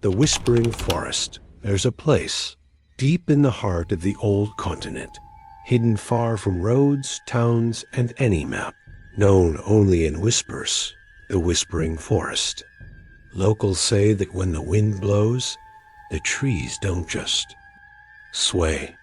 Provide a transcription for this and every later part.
The Whispering Forest. There's a place, deep in the heart of the old continent, hidden far from roads, towns, and any map, known only in whispers, the Whispering Forest. Locals say that when the wind blows, the trees don't just sway.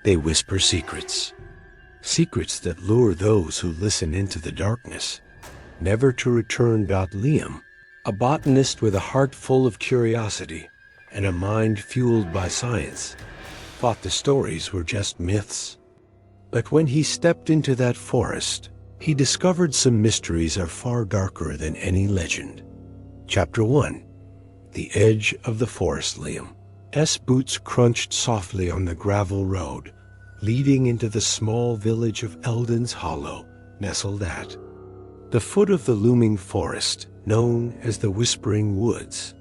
They whisper secrets. Secrets that lure those who listen into the darkness, never to return. Liam, a botanist with a heart full of curiosity and a mind fueled by science, thought the stories were just myths. But when he stepped into that forest, he discovered some mysteries are far darker than any legend. Chapter 1. The Edge of the Forest. Liam's boots crunched softly on the gravel road, leading into the small village of Eldon's Hollow, nestled at the foot of the looming forest, known as the Whispering Woods.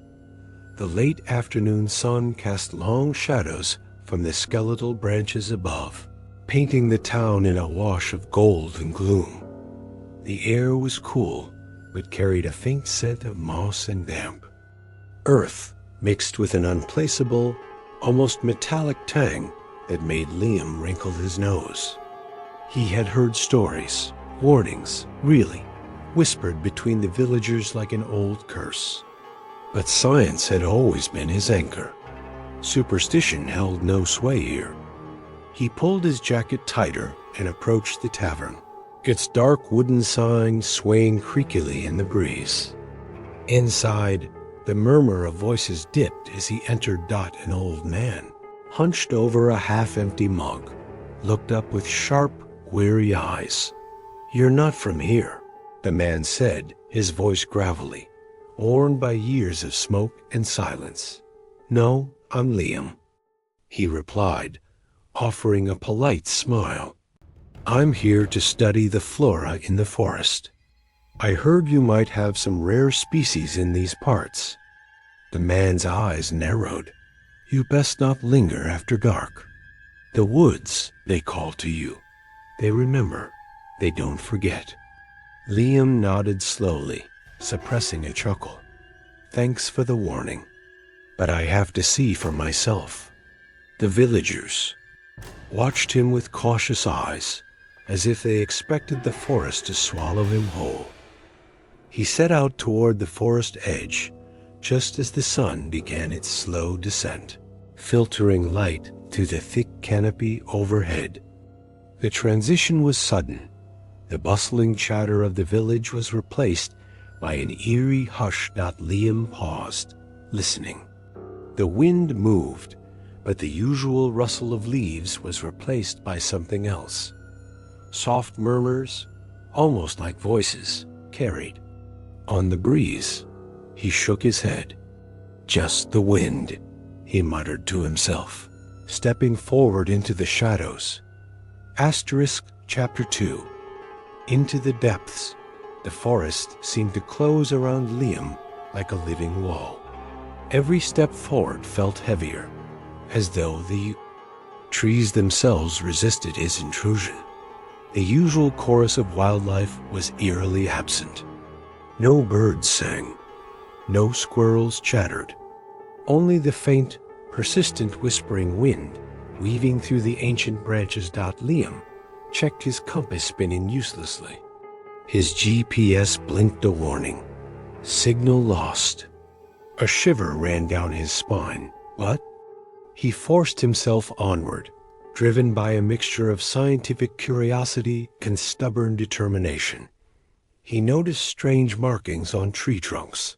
The late afternoon sun cast long shadows from the skeletal branches above, painting the town in a wash of gold and gloom. The air was cool, but carried a faint scent of moss and damp earth, mixed with an unplaceable, almost metallic tang that made Liam wrinkle his nose. He had heard stories, warnings, really, whispered between the villagers like an old curse. But science had always been his anchor. Superstition held no sway here. He pulled his jacket tighter and approached the tavern, its dark wooden sign swaying creakily in the breeze. Inside, the murmur of voices dipped as he entered. An old man, hunched over a half-empty mug, looked up with sharp, weary eyes. "You're not from here," the man said, his voice gravelly, worn by years of smoke and silence. "No, I'm Liam," he replied, offering a polite smile. "I'm here to study the flora in the forest. I heard you might have some rare species in these parts." The man's eyes narrowed. "You best not linger after dark. The woods, they call to you. They remember. They don't forget." Liam nodded slowly, suppressing a chuckle. "Thanks for the warning. But I have to see for myself." The villagers watched him with cautious eyes, as if they expected the forest to swallow him whole. He set out toward the forest edge, just as the sun began its slow descent, filtering light through the thick canopy overhead. The transition was sudden. The bustling chatter of the village was replaced by an eerie hush. Liam paused, listening. The wind moved, but the usual rustle of leaves was replaced by something else. Soft murmurs, almost like voices, carried on the breeze. He shook his head. "Just the wind," he muttered to himself, stepping forward into the shadows. Chapter 2. Into the depths. The forest seemed to close around Liam like a living wall. Every step forward felt heavier, as though the trees themselves resisted his intrusion. The usual chorus of wildlife was eerily absent. No birds sang. No squirrels chattered. Only the faint, persistent whispering wind weaving through the ancient branches. Liam checked his compass spinning uselessly. His GPS blinked a warning. Signal lost. A shiver ran down his spine, but he forced himself onward, driven by a mixture of scientific curiosity and stubborn determination. He noticed strange markings on tree trunks,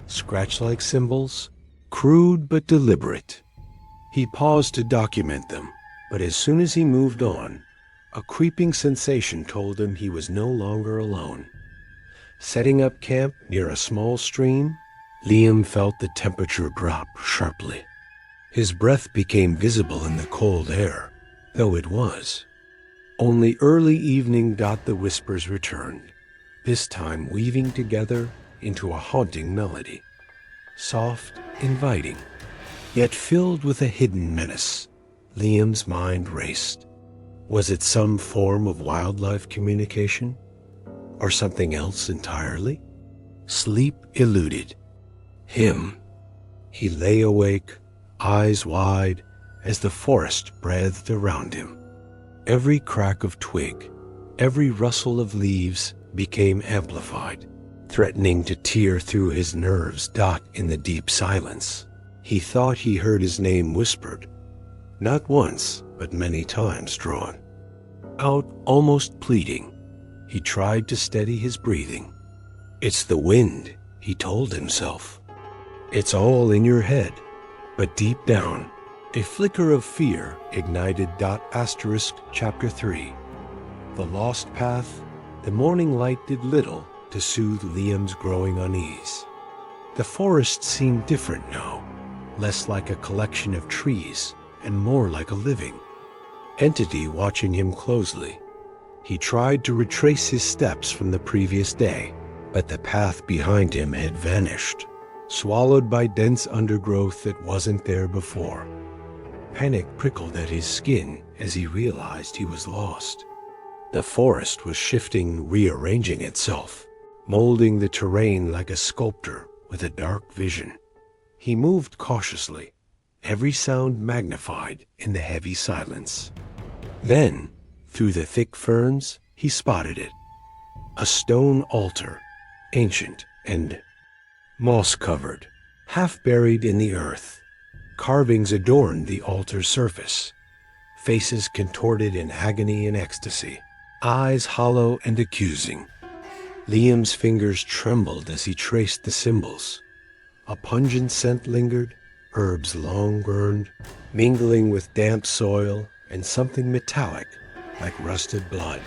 scratch-like symbols, crude but deliberate. He paused to document them, but as soon as he moved on, a creeping sensation told him he was no longer alone. Setting up camp near a small stream, Liam felt the temperature drop sharply. His breath became visible in the cold air, though it was only early evening. The whispers returned, this time weaving together into a haunting melody. Soft, inviting, yet filled with a hidden menace. Liam's mind raced. Was it some form of wildlife communication? Or something else entirely? Sleep eluded him. He lay awake, eyes wide, as the forest breathed around him. Every crack of twig, every rustle of leaves became amplified, threatening to tear through his nerves. In the deep silence, he thought he heard his name whispered, not once, but many times drawn out, almost pleading. He tried to steady his breathing. It's the wind, he told himself. It's all in your head. But deep down, a flicker of fear ignited. Chapter 3. The Lost Path. The morning light did little to soothe Liam's growing unease. The forest seemed different now, less like a collection of trees and more like a living entity watching him closely. He tried to retrace his steps from the previous day, but the path behind him had vanished, swallowed by dense undergrowth that wasn't there before. Panic prickled at his skin as he realized he was lost. The forest was shifting, rearranging itself, molding the terrain like a sculptor with a dark vision. He moved cautiously, every sound magnified in the heavy silence. Then, through the thick ferns, he spotted it. A stone altar, ancient and moss-covered, half buried in the earth. Carvings adorned the altar's surface, faces contorted in agony and ecstasy, eyes hollow and accusing. Liam's fingers trembled as he traced the symbols. A pungent scent lingered, herbs long burned, mingling with damp soil and something metallic like rusted blood.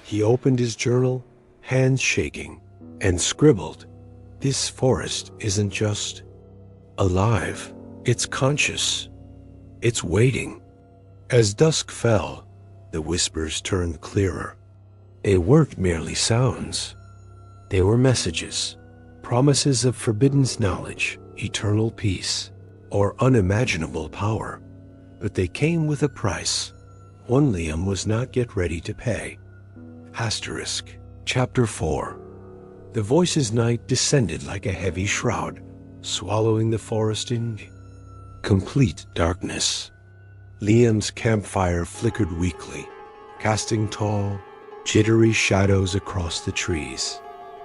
He opened his journal, hands shaking, and scribbled, "This forest isn't just alive, it's conscious. It's waiting." As dusk fell, the whispers turned clearer. They weren't merely sounds. They were messages, promises of forbidden knowledge, eternal peace, or unimaginable power. But they came with a price, one Liam was not yet ready to pay. Chapter 4. The voices' night descended like a heavy shroud, swallowing the forest in complete darkness. Liam's campfire flickered weakly, casting tall, jittery shadows across the trees.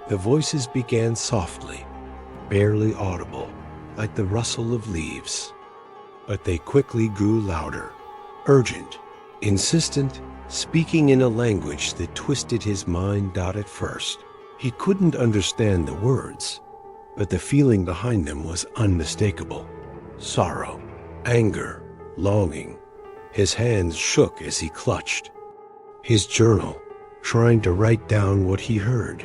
The voices began softly, barely audible, like the rustle of leaves. But they quickly grew louder, urgent, insistent, speaking in a language that twisted his mind. At first, he couldn't understand the words, but the feeling behind them was unmistakable. Sorrow, anger, longing. His hands shook as he clutched his journal, trying to write down what he heard.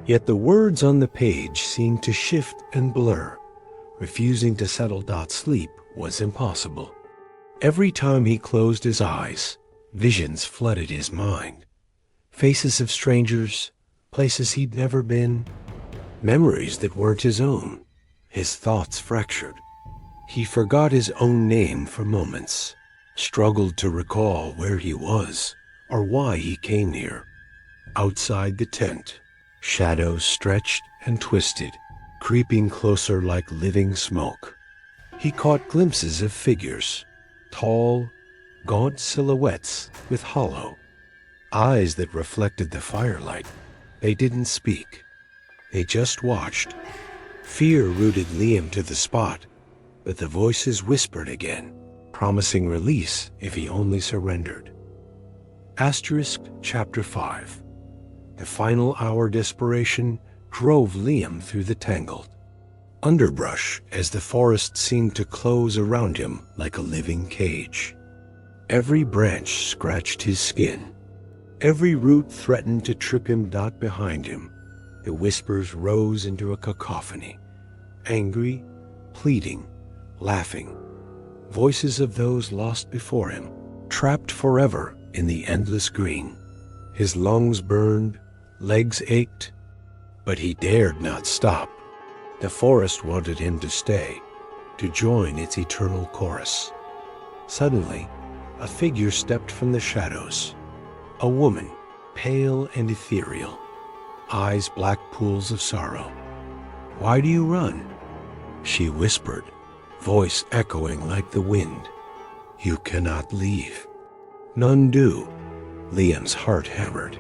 Yet the words on the page seemed to shift and blur, refusing to settle. Sleep was impossible. Every time he closed his eyes, visions flooded his mind. Faces of strangers, places he'd never been, memories that weren't his own. His thoughts fractured. He forgot his own name for moments, struggled to recall where he was or why he came here. Outside the tent, shadows stretched and twisted, creeping closer like living smoke. He caught glimpses of figures, tall, gaunt silhouettes with hollow eyes that reflected the firelight. They didn't speak. They just watched. Fear rooted Liam to the spot, but the voices whispered again, promising release if he only surrendered. Chapter 5. The final hour desperation drove Liam through the tangled underbrush as the forest seemed to close around him like a living cage. Every branch scratched his skin. Every root threatened to trip him. Behind him, the whispers rose into a cacophony, angry, pleading, laughing, voices of those lost before him, trapped forever in the endless green. His lungs burned, legs ached, but he dared not stop. The forest wanted him to stay, to join its eternal chorus. Suddenly, a figure stepped from the shadows. A woman, pale and ethereal, eyes black pools of sorrow. "Why do you run?" She whispered, voice echoing like the wind. "You cannot leave." "None do." Liam's heart hammered.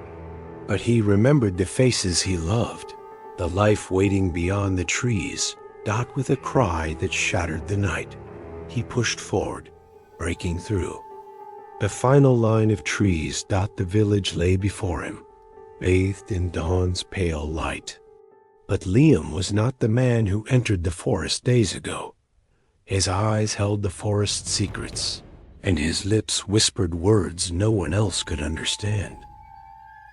But he remembered the faces he loved, the life waiting beyond the trees. Dot with a cry that shattered the night. He pushed forward, breaking through. The final line of trees dot the village lay before him, bathed in dawn's pale light. But Liam was not the man who entered the forest days ago. His eyes held the forest's secrets, and his lips whispered words no one else could understand.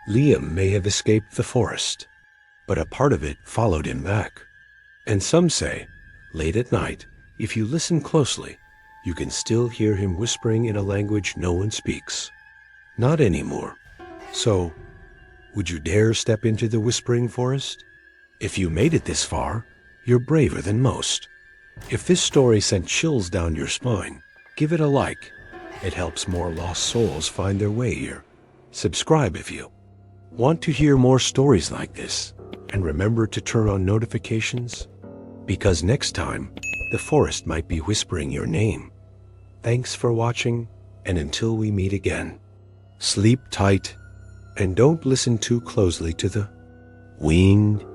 Liam may have escaped the forest, but a part of it followed him back. And some say, late at night, if you listen closely, you can still hear him whispering in a language no one speaks. Not anymore. So, would you dare step into the whispering forest? If you made it this far, you're braver than most. If this story sent chills down your spine, give it a like. It helps more lost souls find their way here. Subscribe if you want to hear more stories like this. And remember to turn on notifications, because next time, the forest might be whispering your name. Thanks for watching, and until we meet again, sleep tight, and don't listen too closely to the winged